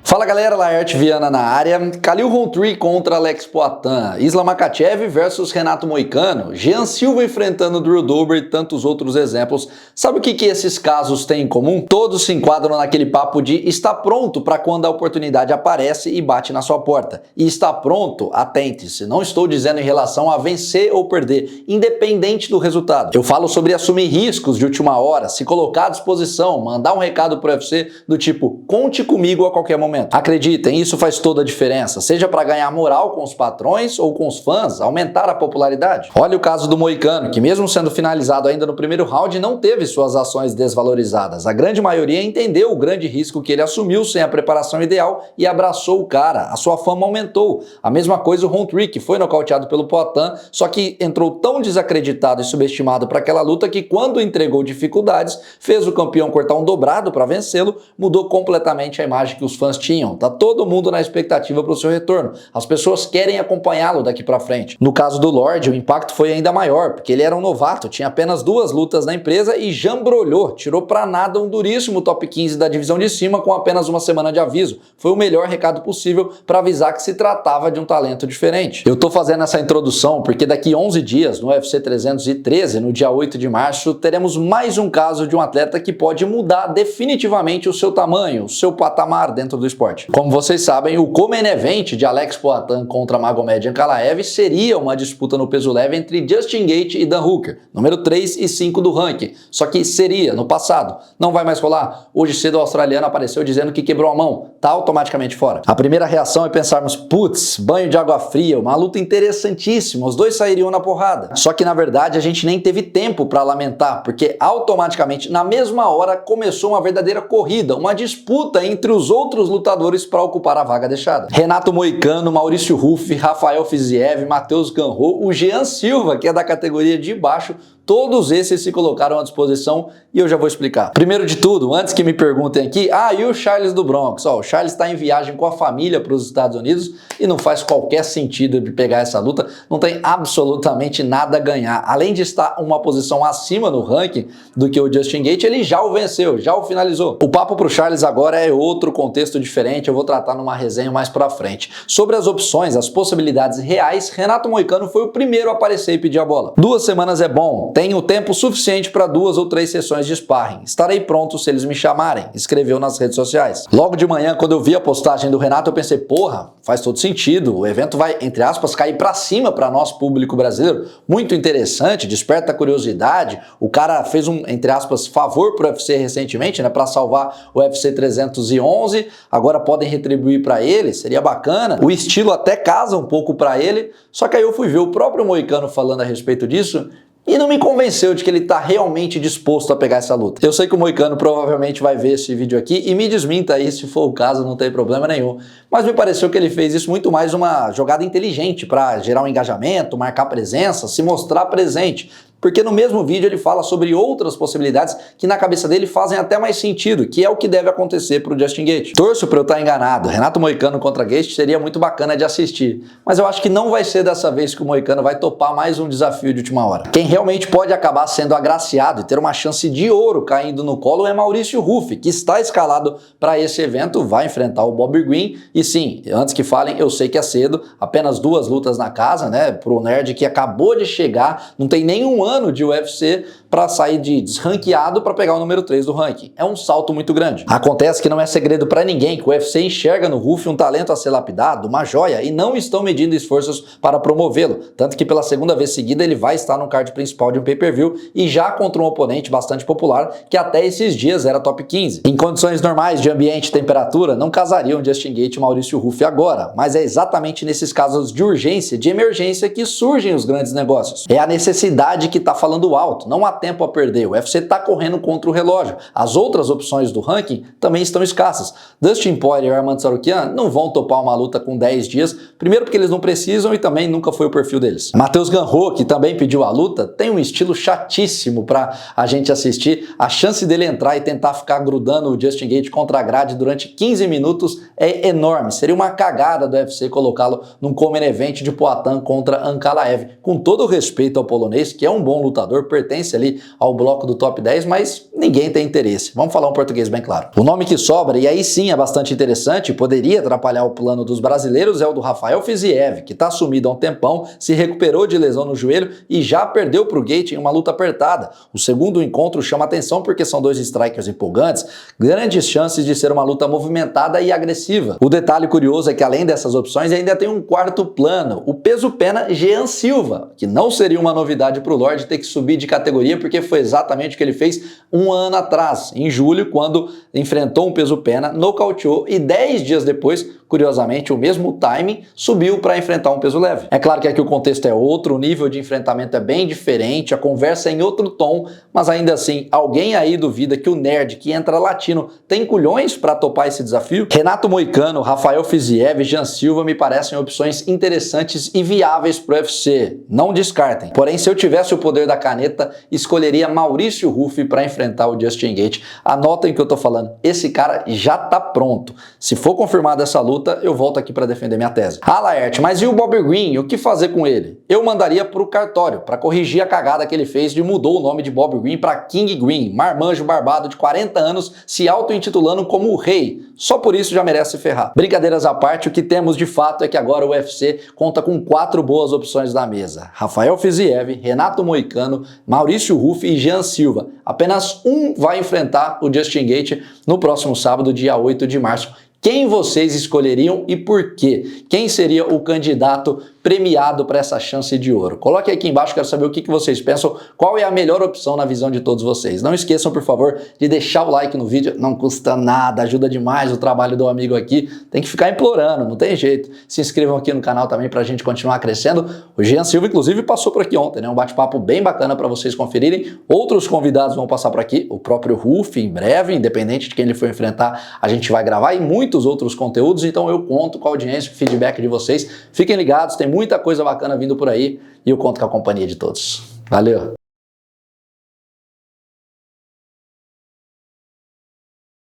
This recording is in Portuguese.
Fala galera, Laerte Viana na área. Khalil Rountree contra Alex Poatan, Islam Makhachev versus Renato Moicano, Jean Silva enfrentando Drew Dober e tantos outros exemplos. Sabe o que esses casos têm em comum? Todos se enquadram naquele papo de estar pronto para quando a oportunidade aparece e bate na sua porta. E estar pronto, atente-se, não estou dizendo em relação a vencer ou perder, independente do resultado. Eu falo sobre assumir riscos de última hora, se colocar à disposição, mandar um recado pro UFC do tipo, conte comigo a qualquer momento. Acreditem, isso faz toda a diferença, seja para ganhar moral com os patrões ou com os fãs, aumentar a popularidade. Olha o caso do Moicano, que mesmo sendo finalizado ainda no primeiro round, não teve suas ações desvalorizadas. A grande maioria entendeu o grande risco que ele assumiu sem a preparação ideal e abraçou o cara. A sua fama aumentou. A mesma coisa o Rountree, que foi nocauteado pelo Poatan, só que entrou tão desacreditado e subestimado para aquela luta que quando entregou dificuldades, fez o campeão cortar um dobrado para vencê-lo, mudou completamente a imagem que os fãs tinham. Tá todo mundo na expectativa para o seu retorno. As pessoas querem acompanhá-lo daqui para frente. No caso do Lorde, o impacto foi ainda maior, porque ele era um novato, tinha apenas 2 lutas na empresa e jambrolhou, tirou para nada um duríssimo top 15 da divisão de cima com apenas uma semana de aviso. Foi o melhor recado possível para avisar que se tratava de um talento diferente. Eu tô fazendo essa introdução porque daqui 11 dias, no UFC 313, no dia 8 de março, teremos mais um caso de um atleta que pode mudar definitivamente o seu tamanho, o seu patamar dentro do esporte. Como vocês sabem, o co-main event de Alex Poatan contra Magomed Ankalaev seria uma disputa no peso leve entre Justin Gaethje e Dan Hooker, número 3 e 5 do ranking. Só que seria no passado. Não vai mais rolar. Hoje cedo o australiano apareceu dizendo que quebrou a mão. Tá automaticamente fora. A primeira reação é pensarmos, putz, banho de água fria, uma luta interessantíssima, os dois sairiam na porrada. Só que na verdade a gente nem teve tempo para lamentar, porque automaticamente na mesma hora começou uma verdadeira corrida, uma disputa entre os outros lutadores para ocupar a vaga deixada. Renato Moicano, Maurício Ruff, Rafael Fiziev, Matheus Ganro, o Jean Silva, que é da categoria de baixo, todos esses se colocaram à disposição e eu já vou explicar. Primeiro de tudo, antes que me perguntem aqui, e o Charles do Bronx? O Charles está em viagem com a família para os Estados Unidos e não faz qualquer sentido de pegar essa luta, não tem absolutamente nada a ganhar. Além de estar uma posição acima no ranking do que o Justin Gaethje, ele já o venceu, já o finalizou. O papo pro Charles agora é outro contexto diferente, eu vou tratar numa resenha mais pra frente. Sobre as opções, as possibilidades reais, Renato Moicano foi o primeiro a aparecer e pedir a bola. 2 semanas é bom, tenho tempo suficiente para 2 ou 3 sessões de sparring. Estarei pronto se eles me chamarem, escreveu nas redes sociais. Logo de manhã, quando eu vi a postagem do Renato, eu pensei, porra, faz todo sentido, o evento vai, entre aspas, cair para cima para nosso público brasileiro, muito interessante, desperta a curiosidade, o cara fez um, entre aspas, favor pro UFC recentemente, né, para salvar o UFC 311, agora podem retribuir para ele, seria bacana, o estilo até casa um pouco para ele, só que aí eu fui ver o próprio Moicano falando a respeito disso, e não me convenceu de que ele está realmente disposto a pegar essa luta. Eu sei que o Moicano provavelmente vai ver esse vídeo aqui e me desminta aí se for o caso, não tem problema nenhum. Mas me pareceu que ele fez isso muito mais uma jogada inteligente para gerar um engajamento, marcar presença, se mostrar presente. Porque no mesmo vídeo ele fala sobre outras possibilidades que na cabeça dele fazem até mais sentido, que é o que deve acontecer para o Justin Gaethje. Torço para eu estar enganado, Renato Moicano contra Gaethje seria muito bacana de assistir, mas eu acho que não vai ser dessa vez que o Moicano vai topar mais um desafio de última hora. Quem realmente pode acabar sendo agraciado e ter uma chance de ouro caindo no colo é Maurício Ruff, que está escalado para esse evento, vai enfrentar o Bobby Green, e sim, antes que falem, eu sei que é cedo, apenas 2 lutas na casa, né, pro nerd que acabou de chegar, não tem nenhum ano de UFC para sair de desranqueado para pegar o número 3 do ranking. É um salto muito grande. Acontece que não é segredo para ninguém que o UFC enxerga no Ruff um talento a ser lapidado, uma joia, e não estão medindo esforços para promovê-lo. Tanto que pela 2ª vez seguida ele vai estar no card principal de um pay-per-view e já contra um oponente bastante popular que até esses dias era top 15. Em condições normais de ambiente e temperatura, não casariam Justin Gaethje e Maurício Ruff agora, mas é exatamente nesses casos de urgência, de emergência que surgem os grandes negócios. É a necessidade que está falando alto, não há tempo a perder, o UFC está correndo contra o relógio, as outras opções do ranking também estão escassas. Dustin Poirier e Arman Tsarukyan não vão topar uma luta com 10 dias, primeiro porque eles não precisam e também nunca foi o perfil deles. Matheus Ganro, que também pediu a luta, tem um estilo chatíssimo para a gente assistir, a chance dele entrar e tentar ficar grudando o Justin Gaethje contra a grade durante 15 minutos é enorme, seria uma cagada do UFC colocá-lo num co-main event de Poatan contra Ankalaev, com todo o respeito ao polonês, que é um bom lutador, pertence ali ao bloco do top 10, mas ninguém tem interesse. Vamos falar um português bem claro. O nome que sobra, e aí sim é bastante interessante, poderia atrapalhar o plano dos brasileiros, é o do Rafael Fiziev, que está sumido há um tempão, se recuperou de lesão no joelho e já perdeu para o Gate em uma luta apertada. O segundo encontro chama atenção porque são dois strikers empolgantes, grandes chances de ser uma luta movimentada e agressiva. O detalhe curioso é que além dessas opções ainda tem um quarto plano, o peso-pena Jean Silva, que não seria uma novidade para o Lorde ter que subir de categoria porque foi exatamente o que ele fez um ano atrás, em julho, quando enfrentou um peso-pena, nocauteou e 10 dias depois, curiosamente, o mesmo timing, subiu para enfrentar um peso leve. É claro que aqui o contexto é outro, o nível de enfrentamento é bem diferente, a conversa é em outro tom, mas ainda assim, alguém aí duvida que o nerd que entra latino tem culhões para topar esse desafio? Renato Moicano, Rafael Fiziev e Jean Silva me parecem opções interessantes e viáveis para o UFC. Não descartem. Porém, se eu tivesse o poder da caneta, escolheria Maurício Ruffi para enfrentar o Justin Gaethje. Anotem o que eu tô falando. Esse cara já tá pronto. Se for confirmada essa luta, eu volto aqui para defender minha tese. Ah, Laerte, mas e o Bobby Green? O que fazer com ele? Eu mandaria pro cartório para corrigir a cagada que ele fez de mudou o nome de Bobby Green para King Green, marmanjo barbado de 40 anos, se auto-intitulando como o rei. Só por isso já merece se ferrar. Brincadeiras à parte, o que temos de fato é que agora o UFC conta com 4 boas opções na mesa. Rafael Fiziev, Renato Moicano, Maurício Ruffi e Jean Silva. Apenas um vai enfrentar o Justin Gaethje no próximo sábado, dia 8 de março. Quem vocês escolheriam e por quê? Quem seria o candidato premiado para essa chance de ouro? Coloque aqui embaixo, quero saber o que vocês pensam, qual é a melhor opção na visão de todos vocês. Não esqueçam, por favor, de deixar o like no vídeo, não custa nada, ajuda demais o trabalho do amigo aqui, tem que ficar implorando, não tem jeito. Se inscrevam aqui no canal também para a gente continuar crescendo. O Jean Silva, inclusive, passou por aqui ontem, né? Um bate-papo bem bacana para vocês conferirem. Outros convidados vão passar por aqui, o próprio Ruffi em breve, independente de quem ele for enfrentar, a gente vai gravar e muitos outros conteúdos, então eu conto com a audiência, com o feedback de vocês. Fiquem ligados, tem muita coisa bacana vindo por aí e eu conto com a companhia de todos. Valeu!